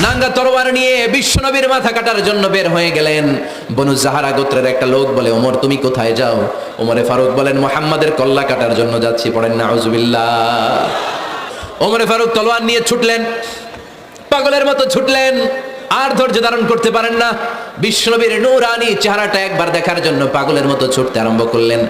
নাঙ্গা তরোয়ার নিয়ে বিশ্বনবীর মাথা কাটার জন্য বের হয়ে গেলেন। বনু জাহারা গোত্রের একটা লোক বলে, ওমর তুমি কোথায় যাও? ওমরে ফারুক বলেন, মুহাম্মাদের কল্লা কাটার জন্য যাচ্ছি। পড়েন নাউজুবিল্লাহ। ওমরে ফারুক তলোয়ার নিয়ে ছুটলেন, পাগলের মতো ছুটলেন, আর ধৈর্য ধারণ করতে পারেন না। বিশ্বনবীর নূরানি চেহারাটা একবার দেখার জন্য পাগলের মতো ছুটতে আরম্ভ করলেন।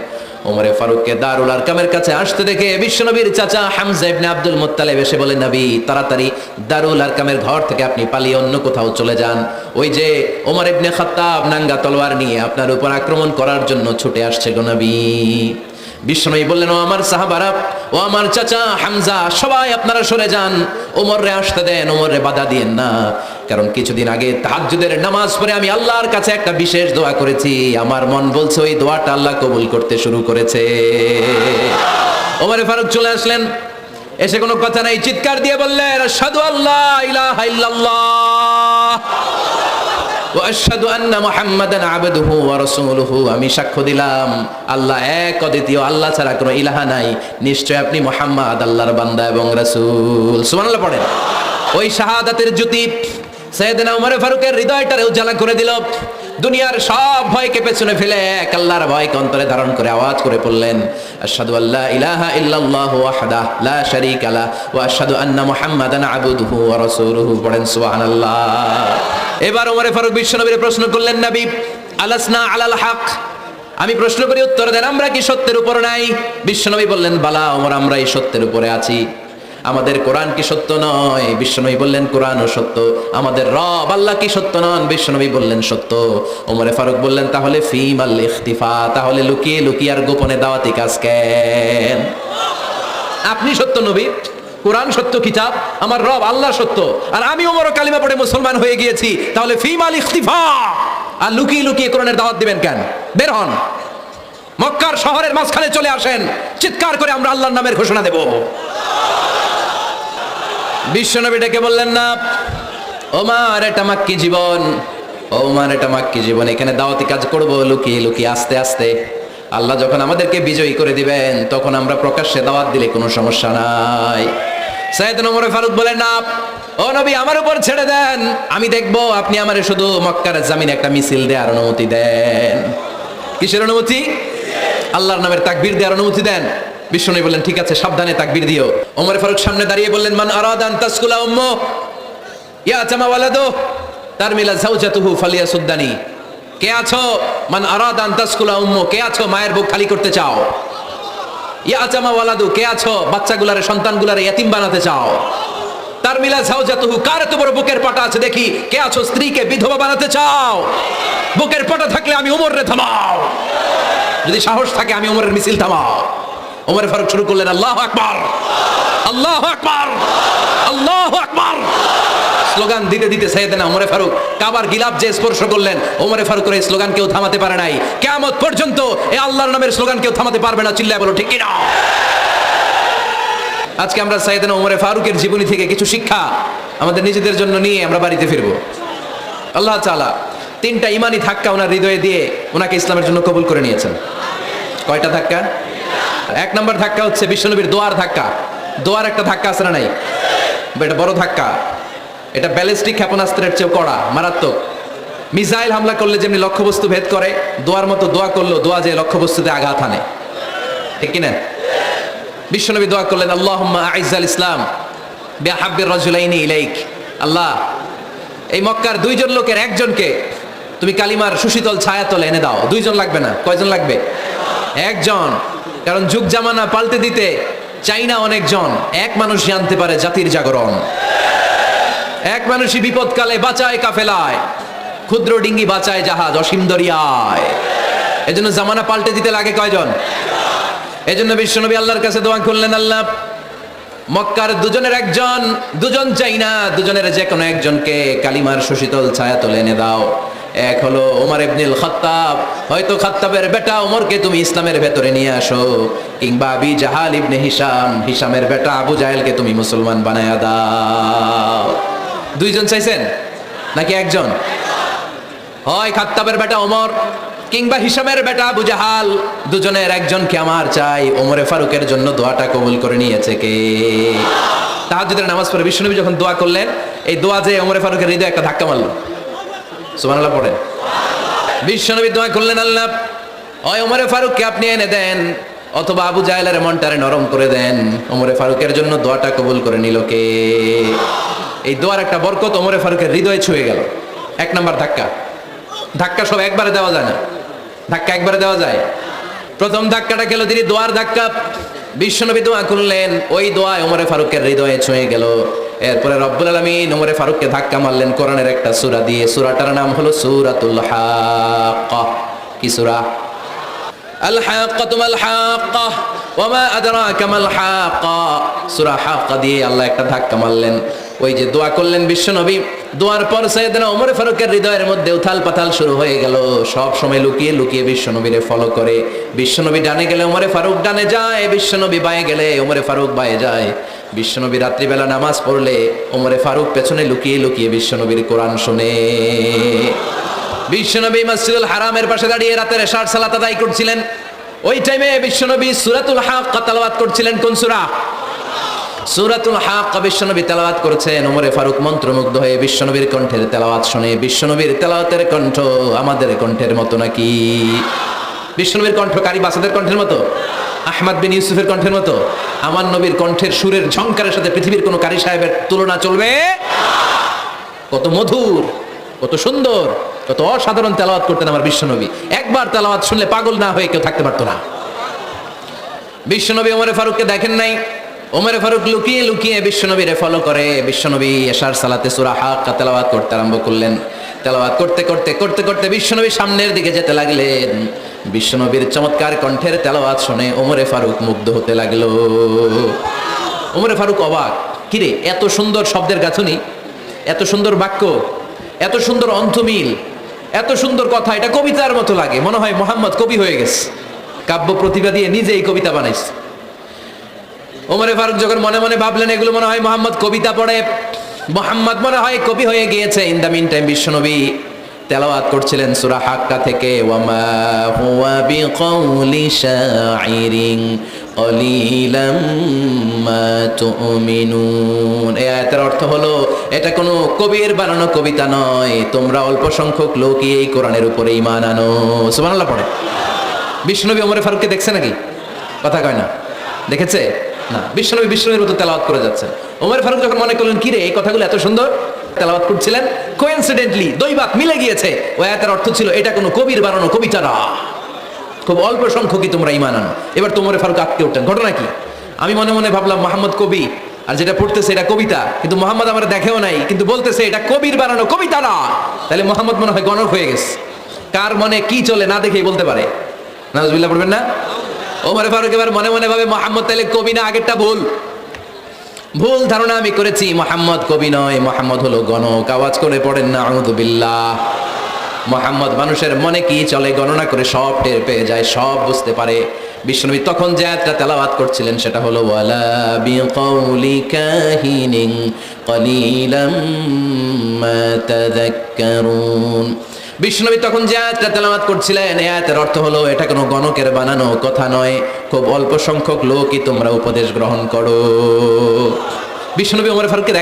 ওমরে ফারুককে দারুল আরকামের কাছে আসতে দেখে বিশ্বনবীর চাচা হামজা ইবনে আব্দুল মুত্তালিব এসে বলে, নবী তাড়াতাড়ি দারুল আরকামের ঘর থেকে আপনি পালিয়ে অন্য কোথাও চলে যান। ওই যে ওমর ইবনে খাত্তাব নাঙ্গা তলোয়ার নিয়ে আপনার উপর আক্রমণ করার জন্য ছুটে আসছে গো নবী। বিশ্বনবী বললেন, ও আমার সাহাবারা, ও আমার চাচা হামজা, সবাই আপনারা সরে যান, ওমররে আসতে দেন, ওমররে বাধা দিয়েন না। কারণ কিছুদিন আগে তাহাজ্জুদের নামাজ পড়ে আমি আল্লাহর কাছে একটা বিশেষ দোয়া করেছি, আমার মন বলছে ওই দোয়াটা আল্লাহ কবুল করতে শুরু করেছে। ওমরে ফারুক চলে আসলেন, এসে কোনো কথা নাই, চিৎকার দিয়ে বললেন, আশহাদু আল্লা ইলাহা ইল্লাল্লাহ ওয়া আশহাদু আন্না মুহাম্মাদান আবদুহু ওয়া রাসূলুহু। আমি সাক্ষ্য দিলাম আল্লাহ এক, অদ্বিতীয়, আল্লাহ ছাড়া কোনো ইলাহা নাই, নিশ্চয় আপনি মুহাম্মদ আল্লাহর বান্দা এবং রাসূল। সুবহানাল্লাহ পড়েন। ওই শাহাদাতের জ্যোতি সাইয়েদনা ওমর ফারুকের হৃদয়টারে উজালা করে দিল। দুনিয়ার সব ভয়কে পেছনে ফেলে এক আল্লাহর ভয়কে অন্তরে ধারণ করে আওয়াজ করে পড়লেন, আশহাদু আল্লা ইলাহা ইল্লাল্লাহু ওয়াহদাহু লা শারীকা লাহু ওয়া আশহাদু আন্না মুহাম্মাদান আবদুহু ওয়া রাসূলুহু। পড়েন সুবহানাল্লাহ। এবার ওমরে ফারুক বিশ্বনবীর প্রশ্ন করলেন, নবী আলাসনা আলাল হক, আমি প্রশ্ন করি উত্তর দেন, আমরা কি সত্যের উপর নাই? বিশ্বনবী বললেন, বালা ওমর, আমরা এই সত্যের উপরে আছি। আমাদের কোরআন কি সত্য নয়? বিশ্বনবী বললেন, কোরআনও সত্য। আমাদের রব আল্লাহ কি সত্য নন? বিশ্বনবী বললেন, সত্য। ওমরে ফারুক বললেন, তাহলে ফিমাল ইখতিফা, তাহলে লুকিয়ে লুকিয়ে আর গোপনে দাওয়াতি কাজ কেন? আপনি সত্য নবী, কোরআন সত্য কিতাব, আমার রব আল্লাহ সত্য, আর আমি ওমরও কালিমা পড়ে মুসলমান হয়ে গিয়েছি, তাহলে ফিমাল ইখতিফা, আর লুকিয়ে লুকিয়ে কোরআনের দাওয়াত দিবেন কেন? বের হন, মক্কার শহরের মাঝখানে চলে আসেন, চিৎকার করে আমরা আল্লাহর নামের ঘোষণা দেব। বিশ্বনবী ডেকে বললেন, না ওমর, এটা মাক্কি জীবন, ওমর এটা মাক্কি জীবন, এখানে দাওয়াতি কাজ করব লুকিয়ে লুকিয়ে, আস্তে আস্তে। আল্লাহ যখন আমাদেরকে বিজয়ী করে দিবেন তখন আমরা প্রকাশ্যে দাওয়াত দিলে কোনো সমস্যা নাই। সাইয়েদনা ওমর ফারুক বলেন, না ও নবী, আমার উপর ছেড়ে দেন, আমি দেখব আপনি আমারে শুধু মক্কার জামিনে একটা মিছিল দেওয়ার অনুমতি দেন। কিসের অনুমতি? আল্লাহর নামের তাকবীর দেওয়ার অনুমতি দেন। বিশ্বনবী বললেন, ঠিক আছে, সাবধানে তাকবীর দিও। ওমর ফারুক সামনে দাঁড়িয়ে বললেন, মান আরাদা আন তাসকুলা উম্মু ইয়াতামা ওয়ালাদু তারমিলা যাওজাতুহু ফালিয়াসুদ্দানি। কে আছো? মান আরাদা আন তাসকুলা উম্মু, কে আছো মায়ের বুক খালি করতে চাও? ইয়াতামা ওয়ালাদু, কে আছো বাচ্চাগুলারে, সন্তানগুলারে ইয়াতিম বানাতে চাও? তারমিলা যাওজাতুহু, কার এত বড় বুকের পাটা আছে দেখি, কে আছো স্ত্রীকে বিধবা বানাতে চাও? বুকের পাটা থাকলে আমি ওমররে থামাও, যদি সাহস থাকে আমি ওমরের মিছিল থামাও। ওমর ফারুক শুরু করলেন, আল্লাহু আকবার, আল্লাহু আকবার, আল্লাহু আকবার। স্লোগান দিতে দিতে সাইয়েদনা ওমর ফারুক কাবার গিলাফ যে স্পর্শ করলেন, ওমর ফারুকের এই স্লোগান কেউ থামাতে পারে নাই। কিয়ামত পর্যন্ত এই আল্লাহর নামের স্লোগান কেউ থামাতে পারবে না। চিল্লায় বলো ঠিক কি না? আজকে আমরা সাইয়েদনা ওমর ফারুকের জীবনী থেকে কিছু শিক্ষা আমাদের নিজেদের জন্য নিয়ে আমরা বাড়িতে ফিরবো। আল্লাহ তাআলা তিনটা ইমানি ধাক্কা ওনার হৃদয়ে দিয়ে ওনাকে ইসলামের জন্য কবুল করে নিয়েছেন। কয়টা ধাক্কা? এক নম্বর ধাক্কা হচ্ছে বিশ্বনবীর দোয়ার ধাক্কা। দোয়ার একটা ধাক্কা আছে না নাই? এটা বড় ধাক্কা, এটা ব্যালিস্টিক ক্ষেপণাস্ত্রের চেয়ে কড়া, মারাত্মক। মিসাইল হামলা করলে যেমনি লক্ষ্যবস্তু ভেদ করে, দোয়ার মতো দোয়া করলো, দোয়া যে লক্ষ্যবস্তুতে আঘাত হানে, ঠিক কিনা? বিশ্বনবী দোয়া করলেন, আল্লাহুম্মা আইজ্জাল ইসলাম বিআহাব্বির রাজুলাইনি ইলাইক। আল্লাহ, এই মক্কার দুইজন লোকের একজনকে তুমি কালিমার সুশীতল ছায়াতলে এনে দাও। দুইজন লাগবে না, কয়জন লাগবে? একজন। কারণ যুগ জামানা পাল্টে দিতে চাই না অনেকজন, এক মানুষ জানতে পারে জাতির জাগরণ। এক মানুষই বিপদকালে বাঁচায় কাফেলায়, ক্ষুদ্র ডিঙ্গি বাঁচায় জাহাজ অসীম দরিয়ায়। এজন্য জামানা পাল্টে দিতে লাগে কয়জন? এজন্য বিশ্বনবী আল্লাহর কাছে দোয়া করলেন, আল্লাহ মক্কার দুজনের একজন, দুজন চাই না, দুজনের যে কোনো একজনকে কালিমার সুশীতল ছায়াতলে এনে দাও। এক হলো ওমর ইবনুল খাত্তাব, হয়তো খাত্তাবের বেটা ওমরকে তুমি ইসলামের ভেতরে নিয়ে আসো, কিংবা আবি জাহাল ইবনে হিশাম, হিশামের বেটা আবু জাহেলকে তুমি মুসলমান বানায়া দাও। দুইজন চাইছেন নাকি একজন? হয় খাত্তাবের বেটা ওমর কিংবা হিশামের বেটা আবু জাহাল, দুজনের একজনকে আমার চাই। ওমরে ফারুকের জন্য দোয়াটা কবুল করে নিয়েছে কে? তাহাজ্জুদের নামাজ পড়ে বিশ্বনবী যখন দোয়া করলেন, এই দোয়া যে ওমরে ফারুকের হৃদয়ে একটা ধাক্কা মারলো। সুবহানাল্লাহ পড়েন। বিশ্বনবী দোয়া করলেন, আল্লাহ ওই ওমরে ফারুককে আপনি এনে দেন, অথবা আবু জাহেলের মনটারে নরম করে দেন। ওমরে ফারুকের জন্য দোয়াটা কবুল করে নিল কে? এই দোয়ার একটা বরকত ওমরে ফারুকের হৃদয়ে ছুঁয়ে গেল। এক নাম্বার ধাক্কা। ধাক্কা সব একবারে দেওয়া যায় না, ধাক্কা একবারে দেওয়া যায়। প্রথম ধাক্কাটা গেল তিনি দোয়ার ধাক্কা। বিশ্বনবী দোয়া করলেন, ওই দোয়ায় ওমরে ফারুকের হৃদয়ে ছুঁয়ে গেল। এরপরে রব্বুল আলামিন ওমরে ফারুককে ধাক্কা মারলেন কোরআনের একটা সূরা দিয়ে। সূরাটার নাম হলো সূরাতুল হাক্কা। কি সূরা? আল হাক্কাতু মাল হাক্কা ওয়া মা আদরাকা মাল হাক্কা। সূরা হাক্কা দিয়ে আল্লাহ একটা ধাক্কা মারলেন। ওই যে দোয়া করলেন বিশ্বনবী, দোয়ার পর সাইয়েদনা ওমর ফারুকের হৃদয়ের মধ্যে উথাল পাথাল শুরু হয়ে গেল। সব সময় লুকিয়ে লুকিয়ে বিশ্বনবীরে ফলো করে। বিশ্বনবী ডানে গেলে ওমরে ফারুক ডানে যায়, বিশ্বনবী বাঁয়ে গেলে ওমরে ফারুক বাঁয়ে যায়। বিশ্বনবী রাত্রিবেলা নামাজ পড়লে ওমরে ফারুক পেছনে লুকিয়ে লুকিয়ে বিশ্বনবীর কোরআন শুনে। বিশ্বনবী মসজিদুল হারামের পাশে দাঁড়িয়ে রাতের এশার সালাত আদায় করছিলেন। ওই টাইমে বিশ্বনবী সূরাতুল হাক্কা তেলাওয়াত করছিলেন। কোন সূরা? সূরাতুল হাক্কা বিশ্বনবী তেলাওয়াত করেছেন। ওমরে ফারুক মন্ত্রমুগ্ধ হয়ে বিশ্বনবীর কণ্ঠের তেলাওয়াত শুনে। বিশ্বনবীর তেলাওয়াতের কণ্ঠ আমাদের কণ্ঠের মতো নাকি? বিশ্বনবীর কণ্ঠ কারি বাসাদের কণ্ঠের মতো? আহমদ বিন ইউসুফের কণ্ঠের মতো? আমার নবীর কণ্ঠের সুরের ঝংকারের সাথে পৃথিবীর কোনো কারি সাহেবের তুলনা চলবে? কত মধুর, কত সুন্দর, কত অসাধারণ তেলাওয়াত করতেন আমার বিশ্বনবী। একবার তেলাওয়াত শুনলে পাগল না হয়ে কেউ থাকতে পারতো না। বিশ্বনবী ওমরে ফারুককে দেখেন নাই। ওমরে ফারুক লুকিয়ে লুকিয়ে বিশ্বনবীরে ফলো করে। বিশ্বনবী এশার সালাতে সূরা হাক্কা তেলাওয়াত করতে আরম্ভ করলেন। তেলাওয়াত করতে করতে করতে করতে বিশ্বনবী সামনের দিকে যেতে লাগলেন। বিশ্বনবীর চমৎকার কণ্ঠের তেলাওয়াত শুনে ওমরে ফারুক মুগ্ধ হতে লাগলো। ওমরে ফারুক অবাক, কিরে এত সুন্দর শব্দের গাঁথুনি, এত সুন্দর বাক্য, এত সুন্দর অন্থমিল, এত সুন্দর কথা, এটা কবিতার মতো লাগে। মনে হয় মুহাম্মদ কবি হয়ে গেছে, কাব্য প্রতিভা দিয়ে নিজেই কবিতা বানাইছে। ওমরে ফারুক যখন মনে মনে ভাবলেন এগুলো মনে হয় মুহাম্মদ কবিতা পড়ে, মুহাম্মদ মনে হয় কবি হয়ে গিয়েছে। ইন দা মিন টাইম বিশ্বনবী তেলাওয়াত করছিলেন সূরা হাক্কা থেকে, ওয়ামা হুয়া বিকাউলি শাইরিন কলিলাম মা তুমিনুন। এই আয়াতের অর্থ হলো এটা কোনো কবির বানানো কবিতা নয়, তোমরা অল্প সংখ্যক লোকই এই কোরআনের উপরে ঈমান আনো। সুবহানাল্লাহ পড়ে। বিশ্বনবী ওমরে ফারুককে দেখছে নাকি? কথা কয় না, দেখেছে না? বিশ্বনবীর মতো তেলাওয়াত করে যাচ্ছেন। ওমর ফারুক যখন মনে করলেন কিরে এই কথাগুলো এত সুন্দর, তেলাওয়াত করছিলেন, কোইন্সিডেন্টলি দৈবাত মিলে গিয়েছে। ওই আয়াতের অর্থ ছিল এটা কোনো কবির বানানো কবিতা না, খুব অল্প সংখ্যকই তোমরা ঈমান আনো। এবার তো ওমর ফারুক আটকে উঠলেন। ঘটনা কি? আমি মনে মনে ভাবলাম মুহাম্মদ কবি, আর যেটা পড়তেছে এটা কবিতা, কিন্তু মুহাম্মদ আমার দেখেও নাই, কিন্তু বলতেছে এটা কবির বানানো কবিতা না। তাহলে মুহাম্মদ মনে হয় গণক হয়ে গেছে। কার মনে কি চলে না দেখেই বলতে পারে। নাউজুবিল্লাহ পড়বেন না? ওমর ফারুক এবার মনে মনে ভাবে মুহাম্মদ তাহলে কবি না, আগেরটা ভুল ধারণা আমি করেছি। মুহাম্মদ কবি নয়, মুহাম্মদ হলো গণক। আওয়াজ করে পড়েন না আউযু বিল্লাহ। মুহাম্মদ মানুষের মনে কি চলে গণনা করে সব টের পেয়ে যায়, সব বুঝতে পারে। বিশ্বনবী তখন যে আয়াতটা তেলাওয়াত করছিলেন সেটা হলো ওয়ালা বিকাউলি কাহিনিন কলিলাম মা তাযাক্কারুন। বিশ্বনবী তখন যে আয়াতটা তেলাওয়াত করছিলেন এই আয়াতের অর্থ হলো এটা কোনো গণকের বানানো কথা নয়, খুব অল্প সংখ্যক লোকই তোমরা উপদেশ গ্রহণ করো। বিশ্বনবী ওমর ফারুককে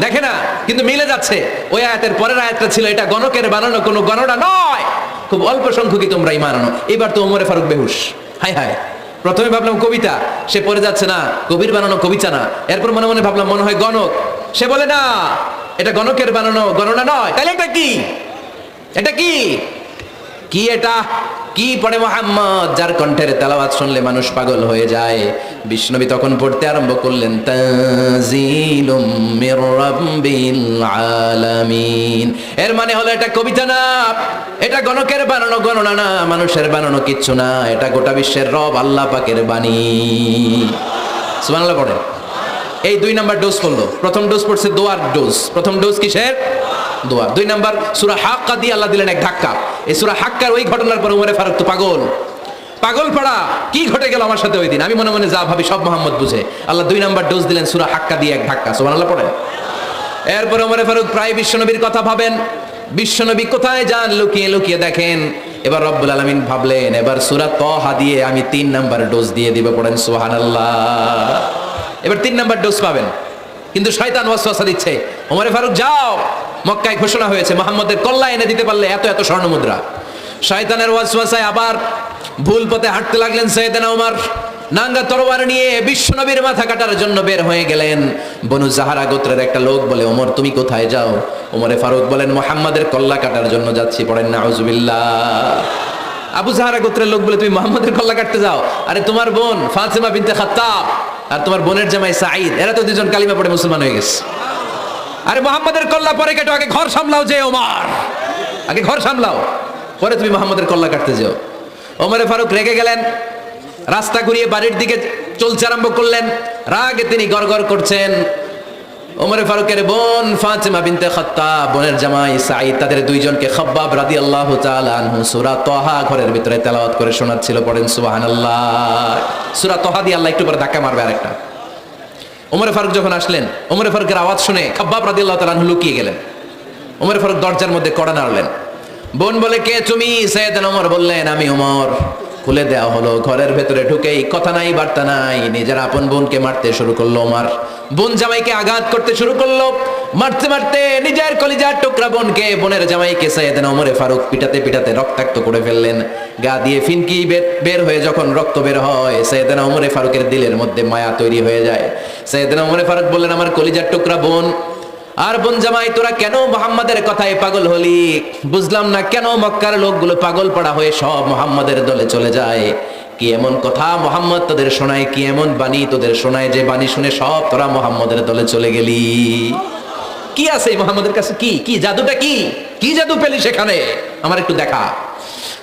দেখে না, কিন্তু মিলে যাচ্ছে। ওই আয়াতের পরের আয়াতটা ছিল এটা গণকের বানানো কোনো গণনা নয়, খুব অল্প সংখ্যকই তোমরা ঈমান আনো। এবার তো ওমর ফারুক বেহুশ। হায় হায়, প্রথমে ভাবলাম কবিতা, সে পড়ে যাচ্ছে না কবির বানানো কবিতা না। এরপর মনে মনে ভাবলাম মনে হয় গণক, সে বলে না এটা গণকের বানানো গণনা নয়। তাহলে এটা কি? এটা কি কি এটা কি পড়ে মুহাম্মদ, যার কণ্ঠের তেলাওয়াত শুনলে মানুষ পাগল হয়ে যায়। বিশ্বনবী তখন পড়তে আরম্ভ করলেন তানজিলুম মির রাব্বিল আলামিন। এর মানে হলো এটা কবিতা না, এটা গণকের বানানো গণনা না, মানুষের বানানো কিচ্ছু না, এটা গোটা বিশ্বের রব আল্লাহ পাকের বাণী। সুবহানাল্লাহ পড়ে। এই 2 নাম্বার ডোজ পড়লো। প্রথম ডোজ পড়ছে দোয়ার ডোজ। প্রথম ডোজ কিসের? দোয়া। 2 নাম্বার সূরা হাক্কা দিয়ে আল্লাহ দিলেন এক ধাক্কা। এই সূরা হাক্কার ওই ঘটনার পর ওমরে ফারুক তো পাগল পড়া, কি ঘটে গেল আমার সাথে ওই দিন, আমি মনে মনে যা ভাবি সব মুহাম্মদ বুঝে। আল্লাহ 2 নাম্বার ডোজ দিলেন সূরা হাক্কা দিয়ে এক ধাক্কা। সুবহানাল্লাহ পড়েন। এরপর ওমরে ফারুক প্রায় বিশ্বনবীর কথা ভাবেন, বিশ্বনবী কোথায় যান লুকিয়ে লুকিয়ে দেখেন। এবার রব্বুল আলামিন ভাবলেন এবার সূরা তাহা দিয়ে আমি 3 নাম্বার ডোজ দিয়ে দিব। পড়েন সুবহানাল্লাহ। এবার 3 নাম্বার ডোজ পাবেন। কিন্তু শয়তান ওয়াসওয়াসা দিচ্ছে, ওমরে ফারুক যাও, মক্কায় ঘোষণা হয়েছে মুহাম্মদের কল্লা এনে দিতে পারলে এত এত স্বর্ণ মুদ্রা। শয়তানের ওয়াসওয়াসায় আবার ভুল পথে হাঁটতে লাগলেন সাইয়েদনা ওমর। নাঙ্গা তরবারি নিয়ে বিশ্বনবীর মাথা কাটার জন্য বের হয়ে গেলেন। বনু জাহারা গোত্রের একটা লোক বলে, ওমর তুমি কোথায় যাও? ওমরে ফারুক বলেন, মুহাম্মাদের কল্লা কাটার জন্য যাচ্ছি। পড়েন নাউজুবিল্লাহ। আবু জাহারা গোত্রের লোক বলে, তুমি মুহাম্মাদের কল্লা কাটতে যাও? আরে তোমার বোন ফাতিমা বিনতে খাত্তাব আর তোমার বোনের জামাই সাঈদ, এরা তো দুজন কালিমা পড়ে মুসলমান হয়ে গেছে। আরে মুহাম্মাদের কল্লা পরে কাটো, আগে ঘর সামলাও। যে ওমর, আগে ঘর সামলাও, পরে তুমি মুহাম্মাদের কল্লা কাটতে যাও। ওমরে ফারুক রেগে গেলেন, রাস্তা ঘুরিয়ে বাড়ির দিকে চলতে আরম্ভ করলেন। রাগে তিনি গড়গড় করছেন। ওমরে ফারুকের বোন ফাতিমা বিনতে খাত্তাব, বোনের জামাই সাঈদ, তাদের দুইজনকে খাব্বাব রাদিয়াল্লাহু তাআলা আনহু সূরা তাহা ঘরের ভিতরে তেলাওয়াত করে শোনাচ্ছিল। পড়েন সুবহানাল্লাহ। সূরা তাহা দিয়ে আল্লাহ একটু পরে ধাক্কা মারবে আরেকটা। ওমরে ফারুক যখন আসলেন, ওমরে ফারুকের আওয়াজ শুনে খাব্বাব রাদিয়াল্লাহু তাআলা আনহু লুকিয়ে গেলেন। ওমরে ফারুক দরজার মধ্যে কড়া নাড়লেন। বোন বলে, কে তুমি? সাইয়েদনা ওমর বললেন, আমি ওমর। খুলে দেওয়া হলো। ঘরের ভেতরে ঢুকেই কথা নাই বার্তা নাই, নিজের আপন বোনকে মারতে শুরু করলো ওমর। বোন জামাইকে আঘাত করতে শুরু করলো। মারতে মারতে নিজের কলিজার টুকরা বোনকে, বোনের জামাইকে সাইয়েদনা ওমরে ফারুক পিটাতে পিটাতে রক্তাক্ত করে ফেললেন। গা দিয়ে ফিনকি বের হয়ে যখন রক্ত বের হয়, সাইয়েদনা ওমরে ফারুকের দিলের মধ্যে মায়া তৈরি হয়ে যায়। সাইয়েদনা ওমরে ফারুক বললেন, আমার কলিজার টুকরা বোন আর বোন জামাই, তোরা কেন মুহাম্মাদের কথায় পাগল হলি? বুঝলাম না কেন মক্কার লোকগুলো পাগল পাড়া হয়ে সব মুহাম্মাদের দলে চলে যায়। কি এমন কথা মুহাম্মদ তোদের শোনায়, কি এমন বাণী তোদের শোনায় যে বাণী শুনে সব তোরা মুহাম্মাদের দলে চলে গেলি? কি আছে এই মুহাম্মাদের কাছে? কি কি জাদুটা? কি কি জাদু পেলি সেখানে? আমার একটু দেখা।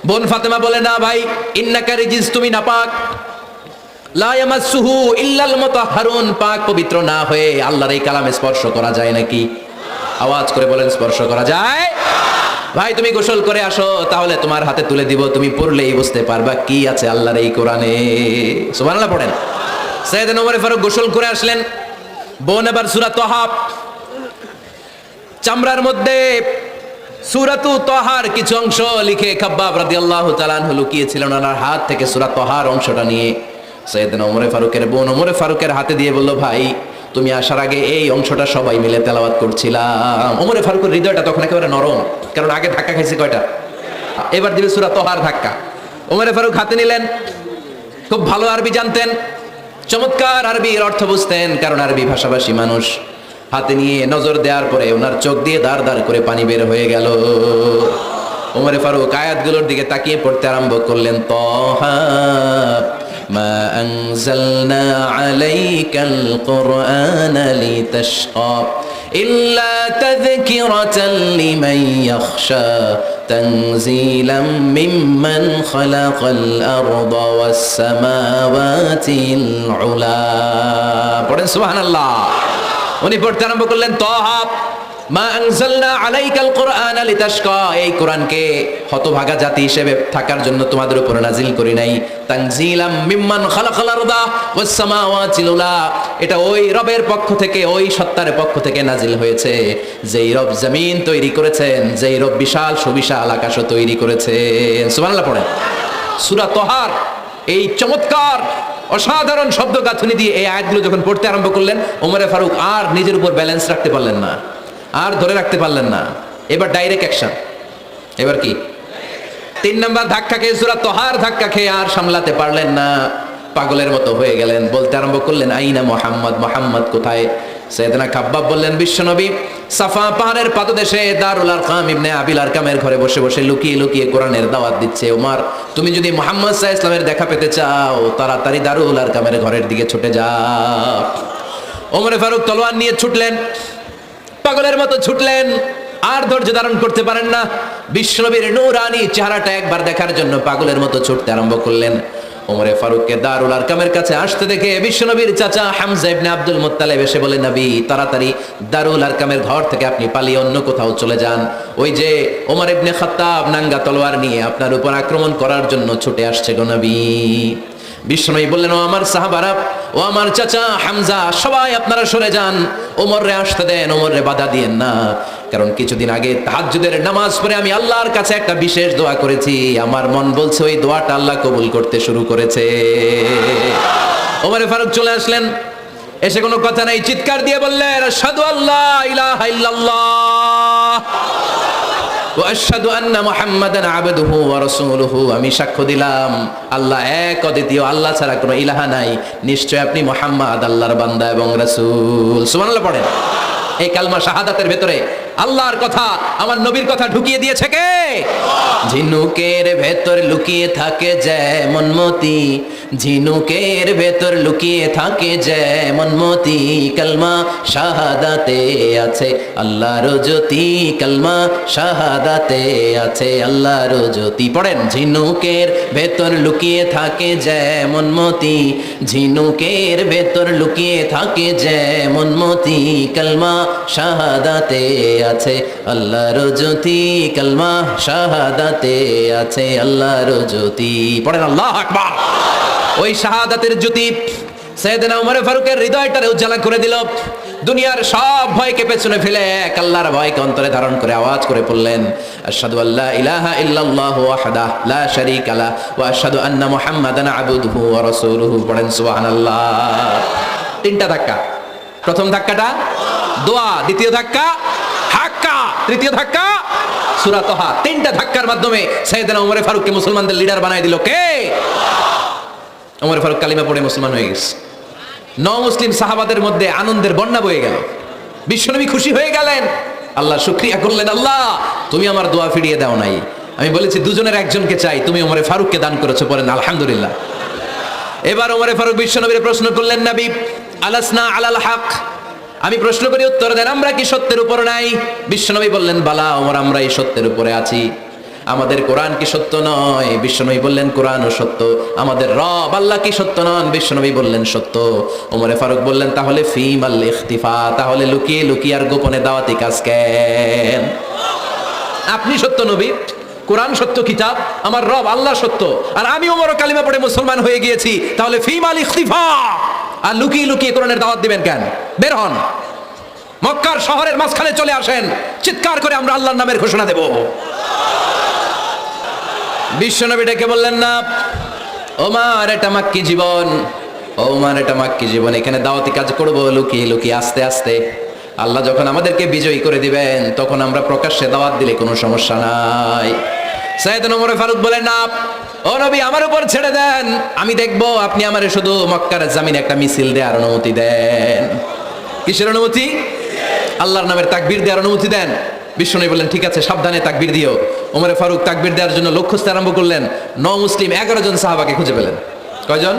বোন ফাতেমা বলে, না ভাই, ইন্নাকা রিজিস, তুমি নাপাক। লা ইয়ামাসসুহু ইল্লাল মুতাহহারুন, পাক পবিত্র না হয়ে আল্লাহর এই কালামে স্পর্শ করা যায় নাকি? আওয়াজ করে বলেন, স্পর্শ করা যায়? ভাই তুমি গোসল করে আসো, তাহলে তোমার হাতে তুলে দিব, তুমি পড়লেই বুঝতে পারবা কি আছে আল্লাহর এই কোরআনে। সুবহানাল্লাহ পড়েন। সাইয়েদনা ওমর ফারুক গোসল করে আসলেন। বোন এবার সূরা তাহা চামড়ার মধ্যে সূরাতু তাহার কিছু অংশ লিখে খাব্বাব রাদিয়াল্লাহু তাআলা আনহু লুকিয়েছিলেন ওনার হাত থেকে। সূরা তাহার অংশটা নিয়ে সাইয়েদনা ওমরে ফারুকের বোন ওমরে ফারুকের হাতে দিয়ে বলল, ভাই তুমি আসার আগে এই অংশটা সবাই মিলে তেলাওয়াত করছিলাম। ওমরে ফারুকের হৃদয়টা তখন একেবারে নরম, কারণ আগে ধাক্কা খাইছে কয়টা, এবার দিবে সূরা তাহার ধাক্কা। ওমরে ফারুক হাতে নিলেন। খুব ভালো আরবি জানতেন, চমৎকার আরবির অর্থ বুঝতেন, কারণ আরবি ভাষাভাষী মানুষ। হাতে নিয়ে নজর দেওয়ার পরে ওনার চোখ দিয়ে দাঁড় দাঁড় করে পানি বের হয়ে গেল। ওমরে ফারুক আয়াতগুলোর দিকে তাকিয়ে পড়তে আরম্ভ করলেন। তাহা মা আনজালনা আলাইকাল কুরআনা লিতাশকা ইল্লা তাযকিরাতাল লিমান ইয়াখশা তানজিলাম মিম্মান খালাকাল আরদা ওয়াস সামাওয়াতিল উলা। পড়েন সুবহানাল্লাহ। উনি পড়তে আরম্ভ করলেন, তাহা মা আনজালনা আলাইকাল কুরআনা লিতাশকা, এই কোরআনকে হতভাগা জাতি হিসেবে থাকার জন্য তোমাদের উপর নাজিল করি নাই। তানজিলাম মিম্মান খালাকাল আরদা ওয়াস সামাওয়াতিল উলা, এটা ওই রবের পক্ষ থেকে, ওই সত্তার পক্ষ থেকে নাজিল হয়েছে যেই রব জমিন তৈরি করেছেন, যেই রব বিশাল সুবিশাল আকাশও তৈরি করেছেন। সুবহানাল্লাহ পড়েন। সূরা তাহার এই চমৎকার অসাধারণ শব্দ গাঁথনি দিয়ে এই আয়াতগুলো যখন পড়তে আরম্ভ করলেন, ওমরে ফারুক আর নিজের উপর ব্যালেন্স রাখতে পারলেন না, আর ধরে রাখতে পারলেন না। এবার ডাইরেক্ট অ্যাকশন। এবার কি? 3 নাম্বার ধাক্কা খেয়ে, সূরা তাহার ধাক্কা খেয়ে আর সামলাতে পারলেন না, পাগলের মতো হয়ে গেলেন। বলতে আরম্ভ করলেন, আইনা মুহাম্মদ, মুহাম্মদ কোথায়? সাইয়েদনা খাব্বাব বললেন, বিশ্বনবী সাফা পাহাড়ের পাদদেশে দারুল আরকাম ইবনে আবিল আরকামের ঘরে বসে বসে লুকিয়ে লুকিয়ে কোরআনের দাওয়াত দিচ্ছে। ওমর, তুমি যদি মুহাম্মদ সাল্লাল্লাহু আলাইহি ওয়াসাল্লামের দেখা পেতে চাও, তাড়াতাড়ি দারুল আরকামের ঘরের দিকে ছুটে যাও। ওমরে ফারুক তলোয়ার নিয়ে ছুটলেন, পাগলের মতো ছুটলেন, আর ধৈর্য ধারণ করতে পারেন না। বিশ্বনবীর নূরানি চেহারাটা একবার দেখার জন্য পাগলের মতো ছুটতে আরম্ভ করলেন। ওমরে ফারুককে দারুল আরকামের কাছে আসতে দেখে বিশ্বনবীর চাচা হামজা ইবনে আব্দুল মুত্তালিব এসে বলে, নবী তাড়াতাড়ি দারুল আরকামের ঘর থেকে আপনি পালিয়ে অন্য কোথাও চলে যান। ওই যে ওমর ইবনে খাত্তাব নাঙ্গা তলোয়ার নিয়ে আপনার উপর আক্রমণ করার জন্য ছুটে আসছে গো নবী। বিশ্বনবী বললেন, ও আমার সাহাবারা, ও আমার চাচা হামজা, সবাই আপনারা সরে যান, ওমররে আসতে দেন, ওমররে বাধা দিয়েন না। কারণ কিছুদিন আগে তাহাজ্জুদের নামাজ পড়ে আমি আল্লাহর কাছে একটা বিশেষ দোয়া করেছি, আমার মন বলছে ওই দোয়াটা আল্লাহ কবুল করতে শুরু করেছে। ওমরে ফারুক চলে আসলেন, এসে কোনো কথা নাই, চিৎকার দিয়ে বললেন আশহাদু আল্লা ইলাহা ইল্লাল্লাহ ওয়া আশহাদু আন্না মুহাম্মাদান আবদুহু ওয়া রাসূলুহু। আমি সাক্ষ্য দিলাম আল্লাহ এক, অদ্বিতীয়, আল্লাহ ছাড়া কোনো ইলাহা নাই, নিশ্চয় আপনি মুহাম্মদ আল্লাহর বান্দা এবং রাসূল। সুবহানাল্লাহ পড়েন। এই কালমা শাহাদাতের ভেতরে আল্লাহর কথা, আমার নবীর কথা ঢুকিয়ে দিয়েছে কে? ঝিনুকের ভেতর লুকিয়ে থাকে যেমন মতি, ঝিনুকের ভেতর লুকিয়ে থাকে যেমন মতি, কালমা শাহাদাতে আছে আল্লাহর জ্যোতি, কালমা শাহাদাতে আছে আল্লাহর জ্যোতি। পড়েন, ঝিনুকের ভেতর লুকিয়ে থাকে যেমন মতি, ঝিনুকের ভেতর লুকিয়ে থাকে যেমন মতি, কালমা শাহাদাতে আছে আল্লাহর জ্যোতি, কালমা শাহাদাতে আছে আল্লাহর জ্যোতি। পড়েন আল্লাহু আকবার। ওই শাহাদাতের জ্যোতি সাইয়েদনা ওমর ফারুকের হৃদয়টারে উজ্জ্বল করে দিল। দুনিয়ার সব ভয়কে পেছনে ফেলে এক আল্লাহর ভয়কে অন্তরে ধারণ করে আওয়াজ করে বললেন আশহাদু আল্লা ইলাহা ইল্লাল্লাহু ওয়াহদাহু লা শারীকা লাহু ওয়া আশহাদু আন্না মুহাম্মাদান আবদুহু ওয়া রাসূলুহু। পড়েন সুবহানাল্লাহ। তিনটা ধাক্কা। প্রথম ধাক্কাটা দোয়া, দ্বিতীয় ধাক্কা হাক্কা, তৃতীয় ধাক্কা সূরা তাহা। তিনটা ধাক্কার মাধ্যমে সাইয়েদনা ওমর ফারুককে মুসলমানদের লিডার বানায় দিল কে? ওমর ফারুক কালিমা পড়ে মুসলমান হয়ে গেছে। মুসলিম সাহাবাদের মধ্যে আনন্দের বন্যা বয়ে গেল। বিশ্বনবী খুশি হয়ে গেলেন, আল্লাহ শুকরিয়া করলেন, আল্লাহ তুমি আমার দোয়া ফিরিয়ে দাও নাই। আমি বলেছি দুজনের একজনকে চাই, তুমি ওমর ফারুককে দান করেছো। পড়েন আলহামদুলিল্লাহ। এবার ওমর ফারুক বিশ্বনবীর প্রশ্ন করলেন, নবী আলাসনা আলাল হক, আমি প্রশ্ন করি উত্তর দেন, আমরা কি সত্যের উপর নাই? বিশ্বনবী বললেন, বালা ওমর, আমরা এই সত্যের উপরে আছি। আমাদের কোরআন কি সত্য নয়? বিশ্বনবী বললেন, কোরআনও সত্য। আমাদের রব আল্লাহ কি সত্য নন? বিশ্বনবী বললেন, সত্য। ওমরে ফারুক বললেন, তাহলে ফিমাল ইখতিফা, তাহলে লুকিয়ে লুকিয়ে আর গোপনে দাওয়াতি কাজ কেন? আপনি সত্য নবী, কোরআন সত্য কিতাব, আমার রব আল্লাহ সত্য, আর আমি ওমর কালিমা পড়ে মুসলমান হয়ে গিয়েছি, তাহলে ফিমাল ইখতিফা, আর লুকিয়ে লুকিয়ে কোরআনের দাওয়াত দিবেন কেন? বের হন, মক্কার শহরের মাঝখানে চলে আসেন, চিৎকার করে আমরা আল্লাহর নামের ঘোষণা দেব। বিশ্বনবী ডেকে বললেন, না ওমর, এটা মাক্কি জীবন, ওমর এটা মাক্কি জীবন, এখানে দাওয়াতি কাজ করব লুকিয়ে লুকিয়ে আস্তে আস্তে। আল্লাহ যখন আমাদেরকে বিজয়ী করে দিবেন তখন আমরা প্রকাশ্যে দাওয়াত দিলে কোনো সমস্যা নাই। সাইয়েদনা ওমর ফারুক বলেন, না ও নবী, আমার উপর ছেড়ে দেন, আমি দেখবো আপনি আমারে শুধু মক্কার জামিনে একটা মিছিল দেওয়ার অনুমতি দেন। কিসের অনুমতি? আল্লাহর নামের তাকবীর দেওয়ার অনুমতি দেন। বিশ্বনবী বললেন, ঠিক আছে, সাবধানে তাকবীর দিও। ওমর ফারুক তাকবীর দেওয়ার জন্য লোক খুঁজতে আরম্ভ করলেন। মুসলিম 11 জন সাহাবাকে খুঁজে পেলেন। কয়জন?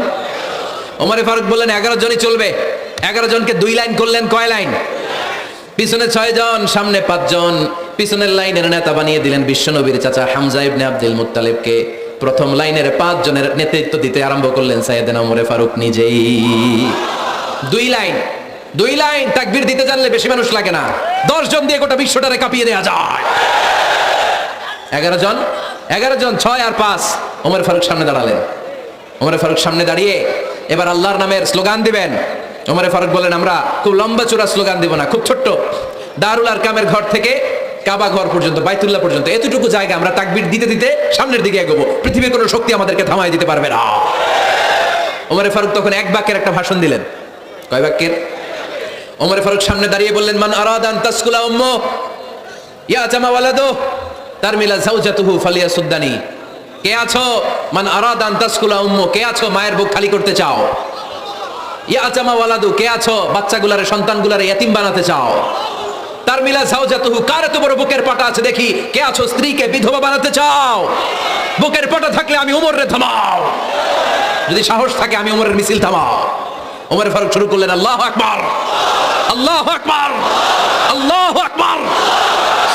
ওমর ফারুক বললেন 11 জনই চলবে। 11 জনকে 2 লাইন করলেন। কয় লাইন? পিছনে 6 জন, সামনে 5 জন। পিছনের লাইনের নেতা বানিয়ে দিলেন বিশ্বনবীর চাচা হামজা ইবনে আব্দুল মুত্তালিবকে। প্রথম লাইনের 5 জনের নেতৃত্ব দিতে আরম্ভ করলেন সাইয়েদনা ওমর ফারুক নিজেই। 2 লাইন তাকবীর দিতে জানলে বেশি মানুষ লাগে না, 10 জন দিয়ে গোটা বিশ্বটারে কাঁপিয়ে দেওয়া যায়। 11 জন, 6 আর 5। ওমর ফারুক সামনে দাঁড়ালেন। ওমর ফারুক সামনে দাঁড়িয়ে এবার আল্লাহর নামের স্লোগান দিবেন। ওমর ফারুক বলেন, আমরা খুব লম্বা চূড়া স্লোগান দিব না, খুব ছোট্ট, দারুল আরকামের ঘর থেকে কাবা ঘর পর্যন্ত, বাইতুল্লাহ পর্যন্ত, এতটুকু জায়গা আমরা তাকবীর দিতে দিতে সামনের দিকে এগোবো, পৃথিবীর কোনো শক্তি আমাদেরকে থামায় দিতে পারবে না। ওমর ফারুক তখন 1 বাক্যের একটা ভাষণ দিলেন। কয় বাক্যের? ওমর ফারুক সামনে দাঁড়িয়ে বললেন, মান আরাদান তাসকুলা উম্মু ইয়া জামা ওয়ালাদু তারমিলা যাওজাতুহু ফালিয়াসুদ্দানি। কে আছো? মান আরাদান তাসকুলা উম্মু, কে আছো মায়ের বুক খালি করতে চাও? ইয়া জামা ওয়ালাদু, কে আছো বাচ্চাগুলারে, সন্তানগুলারে ইয়াতিম বানাতে চাও? তারমিলা যাওজাতুহু, কার এত বড় বুকের পাটা আছে দেখি, কে আছো স্ত্রীকে বিধবা বানাতে চাও? বুকের পাটা থাকলে আমি ওমরে থামাও, যদি সাহস থাকে আমি ওমরের মিছিল থামাও। ওমর ফারুক শুরু করলেন, আল্লাহু আকবার, আল্লাহু আকবার, আল্লাহু আকবার।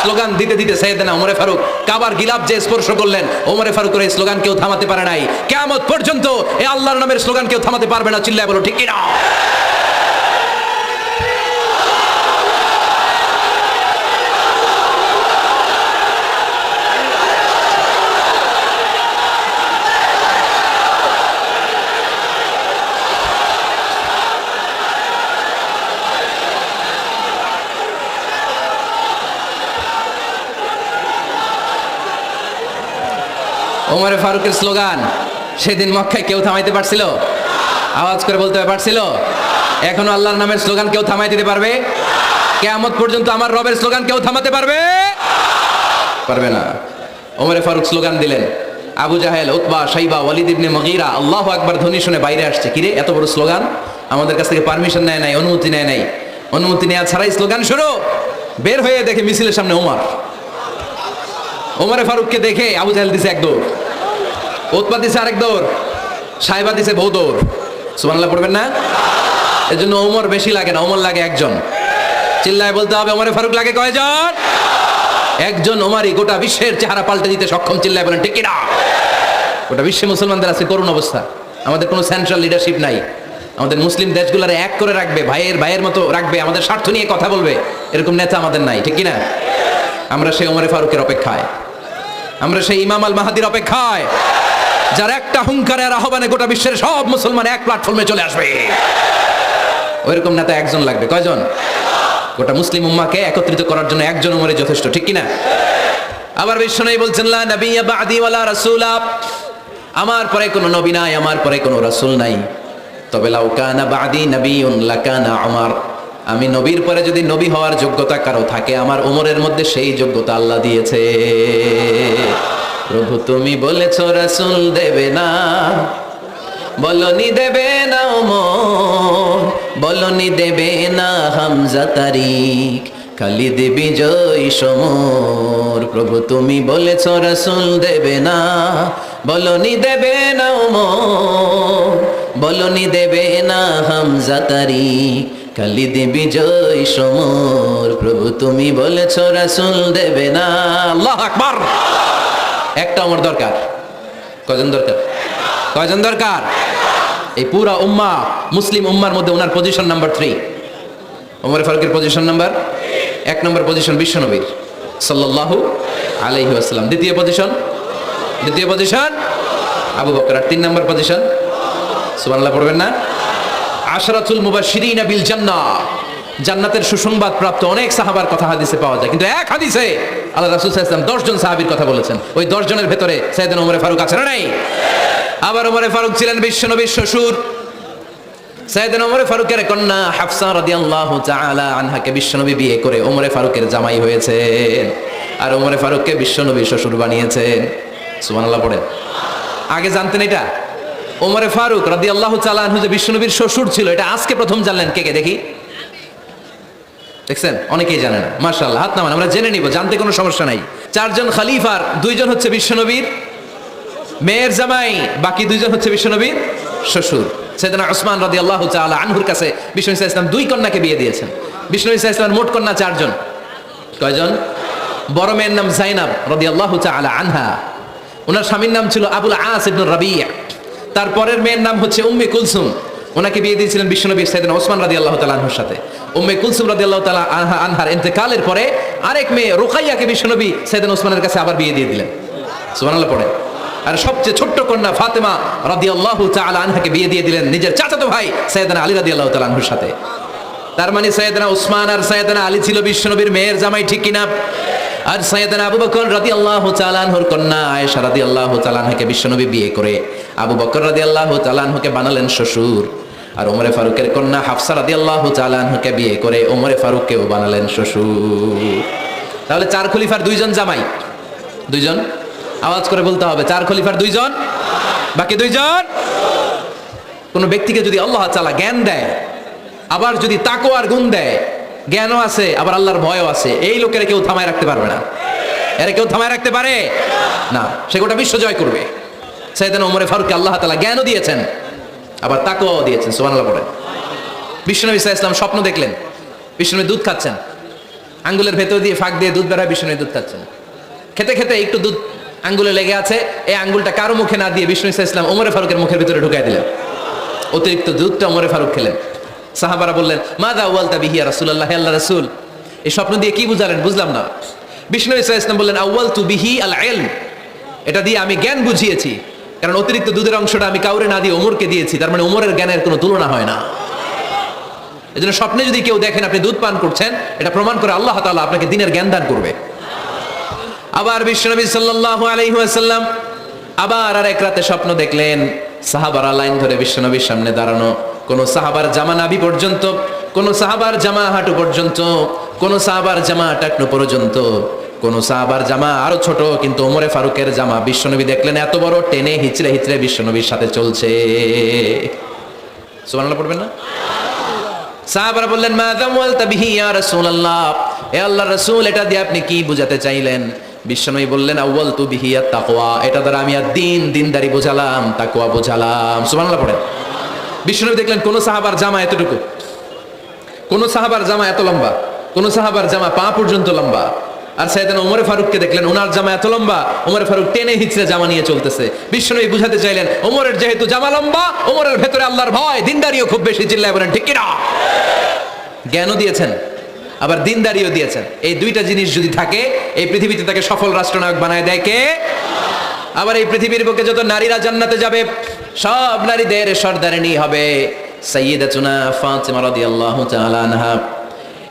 স্লোগান দিতে দিতে সাইয়েদনা ওমর ফারুক কাবার গিলাফ যে স্পর্শ করলেন, ওমর ফারুকের এই স্লোগান কেউ থামাতে পারে নাই। কিয়ামত পর্যন্ত এই আল্লাহর নামের স্লোগান কেউ থামাতে পারবে না। চিল্লায় বলো ঠিক কি না? ওমর ফারুকের স্লোগান সেদিন মক্কায় কেউ থামাইতে পারছিল? আওয়াজ করে বলতে পারছিল? এখনো আল্লাহর নামের স্লোগান কেউ থামাই দিতে পারবে? কিয়ামত পর্যন্ত আমার রবের স্লোগান কেউ থামাতে পারবে? পারবে না। ওমরে ফারুক স্লোগান দিলেন, আবু জাহেল, উতবা, শাইবা, ওয়ালিদ ইবনে মুগীরা আল্লাহু আকবার ধ্বনি শুনে বাইরে আসছে। কিরে এত বড় স্লোগান, আমাদের কাছ থেকে পারমিশন নেয় নাই, অনুমতি নেয় নাই। অনুমতি নেওয়া ছাড়াই স্লোগান শুরু। বের হয়ে দেখে মিছিলের সামনে ওমর। ওমরে ফারুককে দেখে আবু জাহেল দিছে এক দৌড়, উতবা দিছে আরেক দৌড়, শাইবা দিছে বহু দৌড়। সুবহানাল্লাহ পড়বেন না? এজন্য ওমর বেশি লাগে না, ওমর লাগে একজন। চিল্লায় বলতে হবে, ওমরে ফারুক লাগে কয়জন? একজন। ওমরই গোটা বিশ্বের চেহারা পাল্টে দিতে সক্ষম। চিল্লায় বলেন ঠিক কিনা? গোটা বিশ্বে মুসলমানদের আছে করুণ অবস্থা। আমাদের কোনো সেন্ট্রাল লিডারশিপ নাই। আমাদের মুসলিম দেশগুলোর এক করে রাখবে, ভাইয়ের মতো রাখবে, আমাদের স্বার্থ নিয়ে কথা বলবে, এরকম নেতা আমাদের নাই। ঠিক কিনা? আমরা সেই ওমরে ফারুকের অপেক্ষায়, আমরা সেই ইমাম আল মাহাদির অপেক্ষায়, যার একটা হুঙ্কারের আহ্বানে গোটা বিশ্বের সব মুসলমান এক প্ল্যাটফর্মে চলে আসবে। ওইরকম নেতা একজন লাগবে। কয়জন? গোটা মুসলিম উম্মাহকে একত্রিত করার জন্য একজন ওমরই যথেষ্ট। ঠিক কিনা? আবার বিশ্বনবী বলছেন, লা নাবিয়্যা বা'দি ওয়ালা রাসূলা, আমার পরে কোনো নবী নাই, আমার পরে কোনো রাসূল নাই। তবে লাউ কানা বা'দি নাবিয়্যুন লাকানা উমর, আমি নবীর পরে যদি নবী হওয়ার যোগ্যতা কারো থাকে, আমার ওমরের মধ্যে সেই যোগ্যতা আল্লাহ দিয়েছে। প্রভু তুমি বলেছো রাসূল দেবে না, বলনি দেবে না ওমর, বলনি দেবে না হামজা তারিক, খালিদ বিজয় সমর। প্রভু তুমি বলেছো রাসূল দেবে না, বলনি দেবে না ওমর, বলনি দেবে না হামজা তারিক, খালিদ বিজয় সমর। প্রভু তুমি বলেছো রাসূল দেবে না। আল্লাহু আকবার। একটা ওমর দরকার। কয়জন দরকার? কয়জন দরকার? এই পুরা উম্মাহ, মুসলিম উম্মার মধ্যে ওনার পজিশন নাম্বার 3। ওমর ফারুকের পজিশন নাম্বার 1 নম্বর পজিশন বিশ্বনবীর সাল্লাল্লাহু আলাইহি ওয়াসাল্লাম। দ্বিতীয় পজিশন আবু বকর। আর 3 নম্বর পজিশন, সুবহানাল্লাহ পড়বেন না? আশরাতুল মুবাশশিরিনা বিল জান্নাহ, জান্নাতের সুসংবাদ প্রাপ্ত অনেক সাহাবার কথা হাদিসে পাওয়া যায়, কিন্তু এক হাদিসে আল্লাহ রাসূল সাল্লাল্লাহু আলাইহি ওয়াসাল্লাম 10 জন সাহাবীর কথা বলেছেন। ওই 10 জনের ভেতরে সাইয়েদনা ওমর ফারুক আছে না নাই? আবার ওমর ফারুক ছিলেন বিশ্বনবীর শ্বশুর। সাইয়েদনা ওমর ফারুকের কন্যা হাফসা রাদিয়াল্লাহু তাআলা আনহাকে বিশ্বনবী বিয়ে করে ওমর ফারুকের জামাই হয়েছেন, আর ওমর ফারুককে বিশ্বনবী শ্বশুর বানিয়েছেন। সুবহানাল্লাহ পড়েন। আগে জানতেন এটা? ওমর ফারুক রাদিয়াল্লাহু তাআলা আনহু যে বিশ্বনবীর শ্বশুর ছিল, এটা আজকে প্রথম জানলেন। কে কে দেখি? দেখছেন? অনেকেই জানে না। মাশাআল্লাহ, হাত নামান, আমরা জেনে নিব, জানতে কোনো সমস্যা নাই। 4 জন খলিফার 2 জন হচ্ছে বিশ্বনবীর মেয়ের জামাই, বাকি 2 জন হচ্ছে বিশ্বনবীর শ্বশুর। সাইয়েদনা উসমান রাদিয়াল্লাহু তাআলা আনহুর কাছে বিশ্বনবী সাল্লাল্লাহু আলাইহি ওয়াসাল্লাম 2 কন্যাকে বিয়ে দিয়েছেন। বিশ্বনবী সাল্লাল্লাহু আলাইহি ওয়াসাল্লাম মোট কন্যা 4 জন। কয়জন? বড় মেয়ের নাম যায়নাব রাদিয়াল্লাহু তাআলা আনহা, ওনার স্বামীর নাম ছিল আবুল আস ইবনে রাবিয়া। তারপরের মেয়ের নাম হচ্ছে উম্মে কুলসুম, ওনাকে বিয়ে দিয়েছিলেন বিশ্বনবী সাইয়েদনা ওসমান রাদিয়াল্লাহু তাআলা আনহুর সাথে। উম্মে কুলসুম রাদিয়াল্লাহু তাআলা আনহার ইন্তেকালের পরে আরেক মেয়ে রুকাইয়াকে বিশ্বনবী সাইয়েদনা ওসমানের কাছে আবার বিয়ে দিয়ে দিলেন। সুবহানাল্লাহ পড়ে। আর সবচেয়ে ছোট্ট কন্যা ফাতেমা রাদিয়াল্লাহু তাআলা আনহাকে বিয়ে দিয়ে দিলেন নিজের চাচাতো ভাই সাইয়েদনা আলী রাদিয়াল্লাহু তাআলা আনহুর সাথে। তার মানে সাইয়েদনা ওসমান আর সাইয়েদনা আলী ছিল বিশ্বনবীর মেয়ের জামাই। ঠিক কিনা? আর সাইয়েদনা আবু বকর রাদিয়াল্লাহু তাআলা আনহুর কন্যা আয়েশা রাদিয়াল্লাহু তাআলা আনহাকে বিশ্বনবী বিয়ে করে আবু বকর রাদিয়াল্লাহু তাআলা আনহুকে বানালেন শ্বশুর। আর ওমর ফারুকের কন্যা হাফসা রাদিয়াল্লাহু তাআলা আনহাকে বিয়ে করে ওমর ফারুককেও বানালেন শ্বশুর। তাহলে 4 খলিফার 2 জন জামাই। 2 জন, আওয়াজ করে বলতে হবে, 4 খলিফার 2 জন, বাকি 2 জন। কোন ব্যক্তিকে যদি আল্লাহ তাআলা জ্ঞান দেয়, আবার যদি তাকওয়ার গুণ দেয়, জ্ঞানও আছে আবার আল্লাহর ভয়ও আছে, এই লোকেরা কেউ থামায় রাখতে পারবে না। এরা কেউ থামায় রাখতে পারে না। সে গোটা বিশ্ব জয় করবে। সাইয়েদনা ওমর ফারুককে আল্লাহ তাআলা জ্ঞানও দিয়েছেন, আবার তাকওয়াও দিয়েছেন। সুবহানাল্লাহ পড়েন। বিশ্বনবী সাল্লাল্লাহু আলাইহি ওয়াসাল্লাম স্বপ্ন দেখলেন, বিশ্বনবী দুধ খাচ্ছেন, আঙ্গুলের ভেতর দিয়ে ফাঁক দিয়ে দুধ বের হয়, বিশ্বনবী দুধ খাচ্ছেন। খেতে খেতে একটু দুধ আঙ্গুলে লেগে আছে, এই আঙ্গুলটা কারো মুখে না দিয়ে বিশ্বনবী সাল্লাল্লাহু আলাইহি ওয়াসাল্লাম ওমর ফারুকের মুখের ভিতরে ঢুকাই দিলেন। অতিরিক্ত দুধটা ওমর ফারুক খেলেন। সাহাবারা বললেন, মাযা আওয়ালতা বিহি ইয়া রাসূলুল্লাহ, হে আল্লাহর রাসূল, এই স্বপ্ন দিয়ে কি বুঝালেন? বুঝলাম না। বিষ্ণু সাল্লাল্লাহু আলাইহি ওয়াসাল্লাম বললেন, আওয়ালতু বিহি আল ইলম, এটা দিয়ে আমি জ্ঞান বুঝিয়েছি, কারণ অতিরিক্ত দুধের অংশটা আমি কাউরে না দিয়ে ওমরকে দিয়েছি, তার মানে ওমরের জ্ঞানের কোনো তুলনা হয় না। এজন্য স্বপ্নে যদি কেউ দেখেন আপনি দুধ পান করছেন, এটা প্রমাণ করে আল্লাহ তাআলা আপনাকে দ্বীনের জ্ঞান দান করবে। আবার বিশ্বনবী সাল্লাল্লাহু আলাইহি ওয়াসাল্লাম আবার আরেক রাতে স্বপ্ন দেখলেন, সাহাবারা লাইন ধরে বিশ্বনবীর সামনে দাঁড়ানো, কোন সাহাবার জামা নাভি পর্যন্ত, কোন সাহাবার জামা হাঁটু পর্যন্ত, কোন সাহাবার জামা টাকনো পর্যন্ত, কোন সাহাবার জামা আরো ছোট, কিন্তু ওমরে ফারুকের জামা বিশ্বনবী দেখলেন এত বড়, টেনে হিচড়ে হিচড়ে বিশ্বনবীর সাথে চলছে। সুবহানাল্লাহ পড়বেন না? সাহাবারা বললেন মা যাওয়ালতা বিহি ইয়া রাসূলুল্লাহ, হে আল্লাহর রাসূল এটা দিয়ে আপনি কি বুঝাতে চাইলেন? বিশ্বনবী বললেন আউয়ালতু বিহি আত-তাকওয়া, এটা দ্বারা আমি দিনদারি বোঝালাম, তাকওয়া বোঝালাম। সুবহানাল্লাহ পড়েন। বিশ্বনবী দেখলেন কোন সাহাবার জামা এতটুকু, কোন সাহাবার জামা এত লম্বা, কোন সাহাবার জামা পা পর্যন্ত লম্বা। আর সাইয়েদনা ওমর ফারুককে দেখলেন ওনার জামা এত লম্বা, ওমর ফারুক টেনে হিচড়ে জামা নিয়ে চলতেছে। বিশ্বনবী বুঝাতে চাইলেন ওমরের যেহেতু জামা লম্বা, ওমরের ভেতরে আল্লাহর ভয়, দিনদারিও খুব বেশি। চিল্লায় বলেন ঠিক কিনা? জ্ঞানও দিয়েছেন, আবার দিনদারিও দিয়েছেন। এই দুইটা জিনিস যদি থাকে এই পৃথিবীতে তাকে সফল রাষ্ট্রনায়ক বানায় দেয় কে? আবার এই পৃথিবীর বুকে যত নারীরা জান্নাতে যাবে সব নারীদের সর্দারিনী হবে সাইয়্যিদাতুনা ফাতিমা রাদিয়াল্লাহু তাআলা আনহা।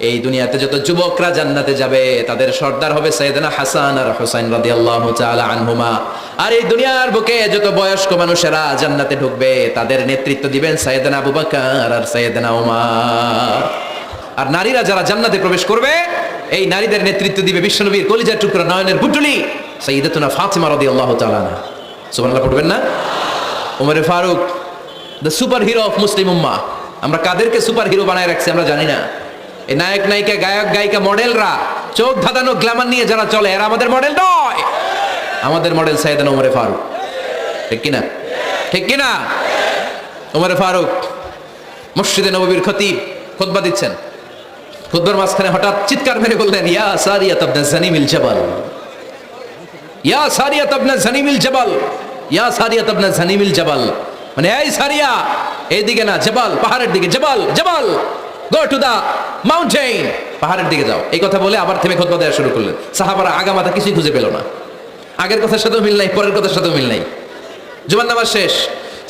এই দুনিয়াতে যত যুবকরা জান্নাতে যাবে তাদের সর্দার হবে সাইয়েদনা হাসান আর হুসাইন রাদিয়াল্লাহু তাআলা আনহুমা। আর এই দুনিয়ার বুকে যত বয়স্ক মানুষেরা জান্নাতে ঢুকবে তাদের নেতৃত্ব দিবেন সাইয়েদনা আবু বকর আর সাইয়েদনা ওমর। আর নারীরা যারা জান্নাতে প্রবেশ করবে এই নারীদের নেতৃত্ব দিবে বিশ্বনবীর কলিজার টুকরা নয়নের পুটুলি সাইয়্যিদাতুনা ফাতিমা রাদিয়াল্লাহু তাআলা আনহা। সুবহানাল্লাহ পড়বেন না? Omar Farooq the super hero of Muslim উম্মাহ। আমরা কাদেরকে সুপার হিরো বানায় রাখছি আমরা জানি না। এই নায়ক নায়িকা গায়ক গায়িকা মডেলরা চোখ ধাঁধানো গ্ল্যামার নিয়ে যারা চলে এরা আমাদের মডেল নয়। আমাদের মডেল সাইয়েদনা ওমর ফারুক। ঠিক কিনা? ঠিক কিনা? ওমর ফারুক মসজিদে নববীর খতিব খুতবা দিচ্ছেন। খুতবার মাঝখানে হঠাৎ চিৎকার মেরে বললেন ইয়া সারিয়াত ইবনে জানিমিল জাবাল, ইয়া সারিয়াত ইবনে জানিমিল জাবাল, ইয়া সারিয়াত ইবনে জানিমিল জাবাল। মানে এই সারিয়া এইদিকে না, জাবাল পাহাড়ের দিকে, জাবাল জাবাল গো টু দা মাউন্টেন, পাহাড়ের দিকে যাও। এই কথা বলে আবার থেমে খুতবা দেওয়া শুরু করলেন। সাহাবারা আগামাথা কিছুই খুঁজে পেল না। আগের কথার সাথেও মিল নাই, পরের কথার সাথেও মিল নাই। জুমার নামাজ শেষ।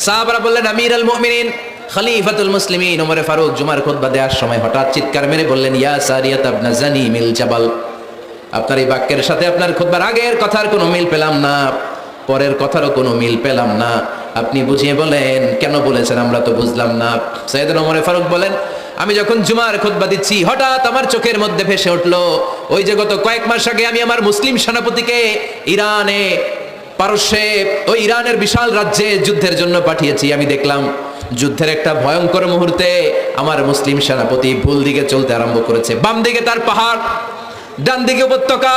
সাহাবারা বললেন আমিরুল মুমিনিন খলিফাতুল মুসলিমিন ওমর ফারুক জুমার খুতবা দেওয়ার সময় হঠাৎ চিৎকার মেরে বললেন ইয়া সারিয়াত ইবনে জানিমিল জাবাল। আপনার এই বাক্যের সাথে আপনার খুতবার আগের কথার কোনো মিল পেলাম না, পরের কথারও কোনো মিল পেলাম না। আপনি বুঝিয়ে বলেন কেন বলেছেন, আমরা তো বুঝলাম না। সাইয়েদনা ওমর ফারুক বলেন আমি যখন জুমার খুতবা দিচ্ছি হঠাৎ আমার চোখের মধ্যে ভেসে উঠলো ওই যে গত কয়েক মাস আগে আমি আমার মুসলিম সেনাপতিকে ইরানে, পারস্যে, ওই ইরানের বিশাল রাজ্যে যুদ্ধের জন্য পাঠিয়েছি। আমি দেখলাম যুদ্ধের একটা ভয়ঙ্কর মুহূর্তে আমার মুসলিম সেনাপতি ভুল দিকে চলতে আরম্ভ করেছে। বাম দিকে তার পাহাড়, ডান দিকে উপত্যকা।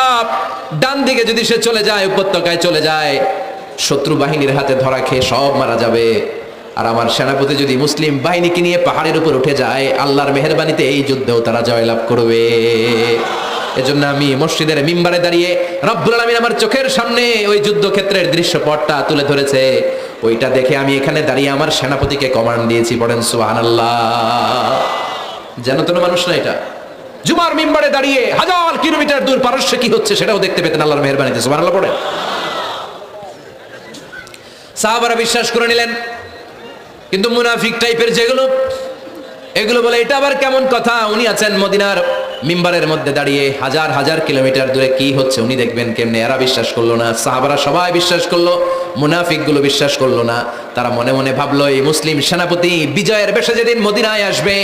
ডান দিকে যদি সে চলে যায়, উপত্যকায় চলে যায়, শত্রু বাহিনীর হাতে ধরা খেয়ে সব মারা যাবে। আর আমার সেনাপতি যদি মুসলিম বাহিনীকে নিয়ে পাহাড়ের উপর উঠে যায়, আল্লাহর মেহেরবানিতে এই যুদ্ধেও তারা জয়লাভ করবে। এজন্য আমি মসজিদের মিম্বারে দাঁড়িয়ে রব্বুল আলামিন আমার চোখের সামনে ওই যুদ্ধক্ষেত্রের দৃশ্যপটটা তুলে ধরেছে, ওইটা দেখে আমি এখানে দাঁড়িয়ে আমার সেনাপতিকে কমান্ড দিয়েছি। পড়েন সুবহানাল্লাহ। যেন তেন মানুষ না এটা। জুমার মিম্বারে দাঁড়িয়ে হাজার কিলোমিটার দূর পারস্যে কি হচ্ছে সেটাও দেখতে পেতেন আল্লাহর মেহেরবানিতে। সুবহানাল্লাহ পড়েন। সাহাবারা বিশ্বাস করে নিলেন, কিন্তু মুনাফিক টাইপের যেগুলো এগুলো বলে এটা আবার কেমন কথা, উনি আছেন মদিনার মিম্বারের মধ্যে দাঁড়িয়ে, হাজার হাজার কিলোমিটার দূরে কি হচ্ছে উনি দেখবেন কেমনে। এরা বিশ্বাস করলো না, সাহাবারা সবাই বিশ্বাস করলো, মুনাফিক গুলো বিশ্বাস করলো না। তারা মনে মনে ভাবলো এই মুসলিম সেনাপতি বিজয়ের বেশে যেদিন মদিনায় আসবে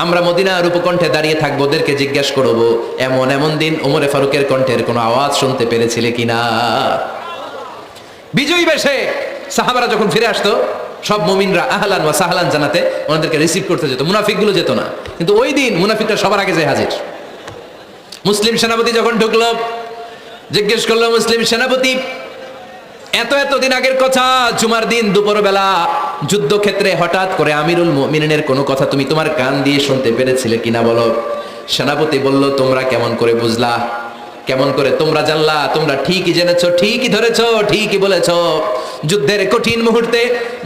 আমরা মদিনার উপকণ্ঠে দাঁড়িয়ে থাকবো, ওদেরকে জিজ্ঞাসা করবো এমন এমন দিন ওমরে ফারুকের কণ্ঠের কোনো আওয়াজ শুনতে পেরেছিলে কিনা। বিজয়ী বেশে সাহাবারা যখন ফিরে আসতো সব মুমিনরা আহলান ওয়া সাহলান জানাতে ওনাদেরকে রিসিভ করতে যেত, মুনাফিকগুলো যেত না। কিন্তু ওই দিন মুনাফিকরা সবার আগে যায় হাজির। মুসলিম সেনাপতি যখন ঢুকলো জিজ্ঞেস করলো মুসলিম সেনাপতি এত দিন আগের কথা, জুমার দিন দুপুরবেলা যুদ্ধক্ষেত্রে হঠাৎ করে আমিরুল মুমিনিনের কোনো কথা তুমি তোমার কান দিয়ে শুনতে পেরেছিলে কিনা বলো। সেনাপতি বলল তোমরা কেমন করে বুঝলা, কেমন করে তোমরা জানলা? তোমরা ঠিকই জেনেছো, ঠিকই ধরেছো, ঠিকই বলেছো। যুদ্ধের কঠিন মুহূর্তে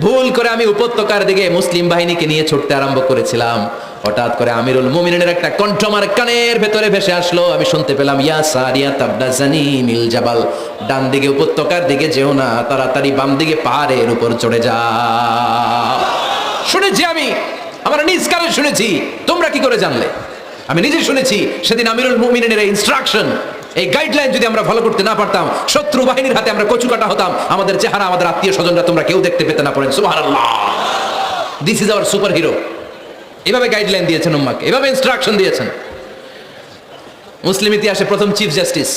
ভুল করে আমি উপত্যকার দিকে মুসলিম বাহিনীকে নিয়ে ছুটতে আরম্ভ করেছিলাম, হঠাৎ করে আমিরুল মুমিনিনের একটা কণ্ঠ আমার কানের ভেতরে ভেসে আসলো। আমি শুনতে পেলাম ইয়া সারিয়াত ইবনে জানিমিল জাবাল, ডান দিকে উপত্যকার দিকে যেও না, তাড়াতাড়ি বাম দিকে পাহাড়ের উপর চড়ে যাও। শুনেছি আমি, আমার নিজ কানে শুনেছি, তোমরা কি করে জানলে? আমি নিজে শুনেছি সেদিন আমিরুল মুমিনিনের ইনস্ট্রাকশন, এই গাইডলাইন যদি আমরা ফলো করতে না পারতাম শত্রু বাহিনীর হাতে আমরা কচু কাটা হতাম, আমাদের চেহারা আমাদের আত্মীয় স্বজনরা তোমরা কেউ দেখতে পেতে না। পড়েন সুবহানাল্লাহ। This is our super hero. এভাবে গাইডলাইন দিয়েছেন উম্মাকে, এভাবে ইনস্ট্রাকশন দিয়েছেন। মুসলিম ইতিহাসে প্রথম চিফ জাস্টিস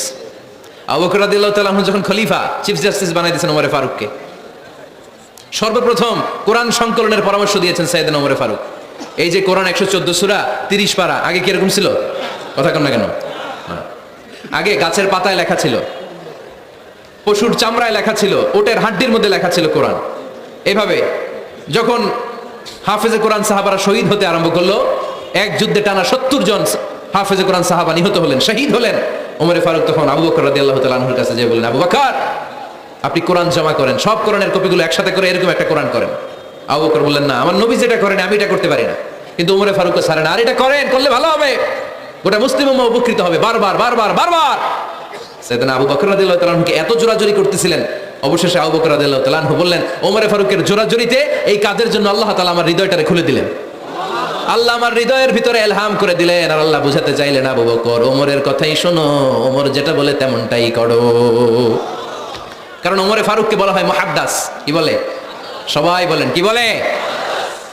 আবু বকর রাদিয়াল্লাহু তাআলা আনহু যখন খলিফা, চিফ জাস্টিস বানাই দিয়েছেন ওমর ফারুককে। সর্বপ্রথম কোরআন সংকলনের পরামর্শ দিয়েছেন সাইয়েদনা ওমর ফারুক। এই যে কোরআন 114 সূরা 30 পারা, আগে কি এরকম ছিল? কথা কন না কেন? আগে গাছের পাতায় লেখা ছিল, পশুর চামড়ায় লেখা ছিল, ওটের হাড্ডির মধ্যে লেখা ছিল কোরআন। এভাবে যখন হাফেজে কোরআন সাহাবারা শহীদ হতে আরম্ভ করলো, এক যুদ্ধে টানা 70 জন হাফেজে কোরআন সাহাবা নিহত হলেন, শহীদ হলেন। ওমর ফারুক তখন আবু বকর রাদিয়াল্লাহু তাআলা আনহুর কাছে যেয়ে বললেন, আবু বকর, আপনি কোরআন জমা করেন, সব কোরআনের কপিগুলো একসাথে করে এরকম একটা কোরআন করেন। আবু বকর বললেন, না, আমার নবী যেটা করেন আমি এটা করতে পারি না। কিন্তু ওমর ফারুককে ছাড়েন, আর এটা করেন, করলে ভালো হবে, গোটা মুসলিম উম্মাহ উপকৃত হবে। বারবার বারবার বারবার সাইয়েদনা আবু বকর রাদিয়াল্লাহু তাআলা আনহুকে এত জোরাজুরি করতেছিলেন, অবশেষে আবু বকর রাদিয়াল্লাহু তাআলা আনহু বললেন, ওমর ফারুকের জোরাজুরিতে এই কাজের জন্য আল্লাহ তাআলা আমার হৃদয়টারে খুলে দিলেন। আল্লাহ আমার হৃদয়ের ভিতরে ইলহাম করে দিলেন, আর আল্লাহ বুঝাতে চাইলেন, আবু বকর, ওমরের কথাই শোনো, ওমর যেটা বলে তেমনটাই করো। কারণ ওমর ফারুককে বলা হয় মুহাদ্দিস। কি বলে? সবাই বলেন, কি বলে?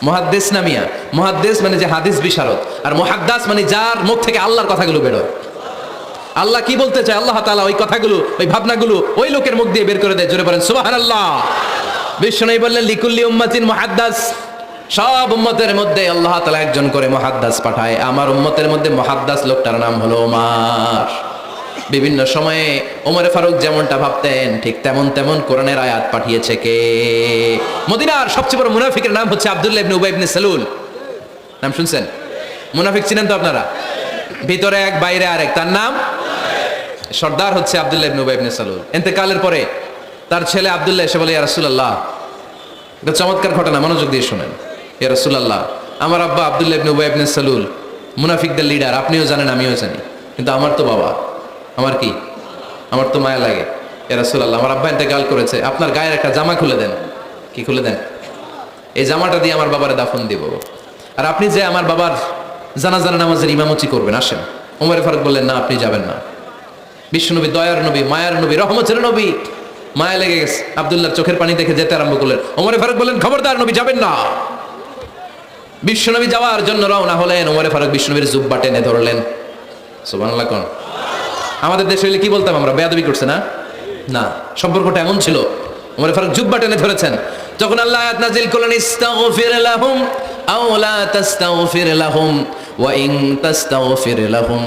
মুহাদ্দিস না মিয়া? মুহাদ্দিস মানে যে হাদিস বিশারদ, আর মুহাদ্দিস মানে যার মুখ থেকে আল্লাহর কথাগুলো বেরোয়। আল্লাহ কি বলতে চায়, আল্লাহ তাআলা ওই কথাগুলো, ওই ভাবনাগুলো ওই লোকের মুখ দিয়ে বের করে দেয়। জোরে বলেন সুবহানাল্লাহ। বিশ্বনবী বললেন, লিকুল্লি উম্মাতিন মুহাদ্দিস, সব উম্মতের মধ্যে আল্লাহ তাআলা একজন করে মুহাদ্দিস পাঠায়। আমার উম্মতের মধ্যে মুহাদ্দিস লোকটার নাম হলো ওমর। বিভিন্ন সময়ে ওমর ফারুক যেমনটা ভাবতেন ঠিক তেমন তেমন কোরআনের আয়াত পাঠিয়েছে কে? মদিনার সবচেয়ে বড় মুনাফিকের নাম হচ্ছে আব্দুল্লাহ ইবনে উবাই ইবনে সালুল। নাম শুনছেন? মুনাফিক চিনেন তো আপনারা? ভিতরে এক বাইরে আরেক, তার নাম সর্দার হচ্ছে আব্দুল্লাহ ইবনে উবাই ইবনে সালুল। ইন্তেকালের পরে তার ছেলে আব্দুল্লাহ এসে বলে, ইয়া রাসূলুল্লাহ, এটা চমৎকার ঘটনা, মনোযোগ দিয়ে শুনেন। ইয়া রাসূলুল্লাহ, আমার আব্বা আব্দুল্লাহ ইবনে উবাই ইবনে সালুল মুনাফিকদের লিডার, আপনিও জানেন আমিও জানি, কিন্তু আমার তো বাবা, আমার কি, আমার তো মায়া লাগে। ইয়া রাসূলুল্লাহ, আমার আব্বা ইন্তেকাল করেছে, আপনার গায়ের একটা জামা খুলে দেন। কি খুলে দেন? এই জামাটা দিয়ে আমার বাবারে দাফন দিব, আর আপনি যে আমার বাবার জানাজার নামাজের ইমামতি করবেন, আসেন। ওমর ফারুক বললেন, না, আপনি যাবেন না। বিশ্বনবী দয়ার নবী, মায়ার নবী, রহমতের নবী, মায়া লেগে গেছে, আব্দুল্লাহর চোখের পানি দেখে যেতে আরম্ভ করলেন। ওমর ফারুক বললেন, খবরদার, নবী যাবেন না। বিশ্বনবী যাওয়ার জন্য রওনা হলেন। ওমর ফারুক বিশ্বনবীর জুব্বা টেনে ধরলেন। সুবহানাল্লাহ কোন? আমাদের দেশে হইলে কি বলতাম আমরা, বেয়াদবি করছে না? না, সম্পর্কটা এমন ছিল। ওমর ফারুক জুব্বা টেনে ধরেছেন। যখন আল্লাহ আয়াত নাযিল করলেন, ইস্তাগফির লাহুম আও লা তাস্তাগফির লাহুম ওয়া ইন তাস্তাগফির লাহুম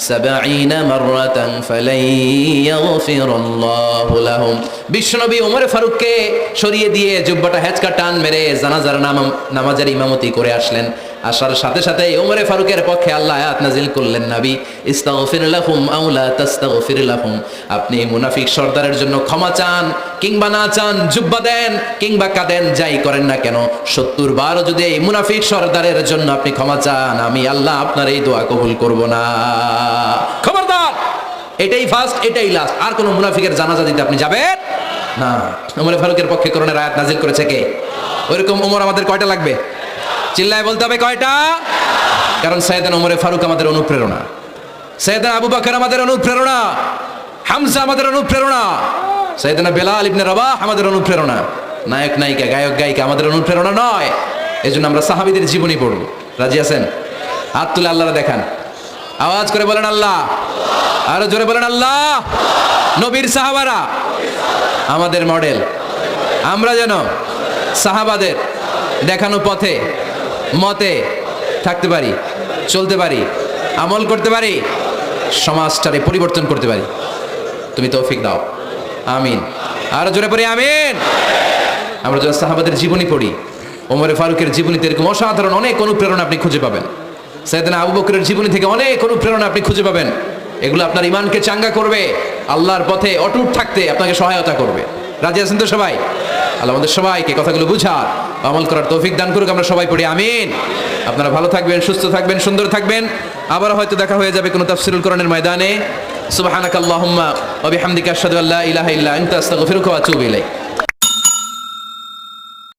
70 মাররাতান ফালাই ইয়াগফিরুল্লাহু লাহুম। বিশ্বনবী ওমর ফারুককে সরিয়ে দিয়ে জুব্বাটা হেঁচকা টান মেরে জানাজার নামাজের ইমামতি করে আসলেন। আসার সাথে সাথে ওমর ফারুকের পক্ষে আল্লাহ আয়াত নাযিল করলেন, নবী, ইস্তাগফির লাহুম আও লা তাস্তাগফির লাহুম, আপনি মুনাফিক সর্দারের জন্য ক্ষমা চান কিংবা না চান, জুব্বা দেন কিংবা কাঁদেন, যাই করেন না কেন, 70 বার যদি এই মুনাফিক সর্দারের জন্য আপনি ক্ষমা চান, আমি আল্লাহ আপনার এই দোয়া কবুল করব না। খবরদার, এটাই ফার্স্ট, এটাই লাস্ট, আর কোন মুনাফিকের জানাজা দিতে আপনি যাবেন না। ওমর ফারুকের পক্ষে কোরআনের আয়াত নাযিল করেছে কে? ওইরকম ওমর আমাদের কয়টা লাগবে? চিল্লায় বলতে হবে কয়টা? কারণ সাইয়েদনা ওমর ফারুক আমাদের অনুপ্রেরণা, সাইয়েদনা আবু বকর আমাদের অনুপ্রেরণা, হামজা আমাদের অনুপ্রেরণা, সাইয়েদনা বেলাল ইবনে রাবাহ আমাদের অনুপ্রেরণা। নায়ক নায়িকা, গায়ক গায়িকা আমাদের অনুপ্রেরণা নয়। এজন্য আমরা সাহাবীদের জীবনী পড়ব। রাজি আছেন? হাত তুলে আল্লাহরে দেখান, আওয়াজ করে বলেন আল্লাহ, আরো জোরে বলেন আল্লাহ। নবীর সাহাবারা আমাদের মডেল, আমরা যেন সাহাবাদের দেখানো পথে মতে থাকতে পারি, চলতে পারি, আমল করতে পারি, সমাজটারে পরিবর্তন করতে পারি। তুমি তৌফিক দাও, আমিন। আরো জোরে পড়ি আমিন। আমরা যখন সাহাবাদের জীবনী পড়ি, ওমর ফারুকের জীবনীতে এরকম অসাধারণ অনেক অনুপ্রেরণা আপনি খুঁজে পাবেন। সাইয়েদনা আবু বকরের জীবনী থেকে অনেক অনুপ্রেরণা আপনি খুঁজে পাবেন। এগুলো আপনার ইমানকে চাঙ্গা করবে, আল্লাহর পথে অটুট থাকতে আপনাকে সহায়তা করবে। রাজি আছেন তো সবাই? আল্লাহ আমাদের সবাইকে কথাগুলো বুঝার, আমল করার তৌফিক দান করুক। আমরা সবাই পড়ি আমিন। আপনারা ভালো থাকবেন, সুস্থ থাকবেন, সুন্দর থাকবেন। আবার হয়তো দেখা হয়ে যাবে কোনো তাফসীরুল কোরআনের ময়দানে। সুবহানাকাল্লাহুম্মা ওয়া বিহামদিকা আশহাদু আল্লা ইলাহা ইল্লা আনতা আস্তাগফিরুকা ওয়া আতুবু ইলাইক।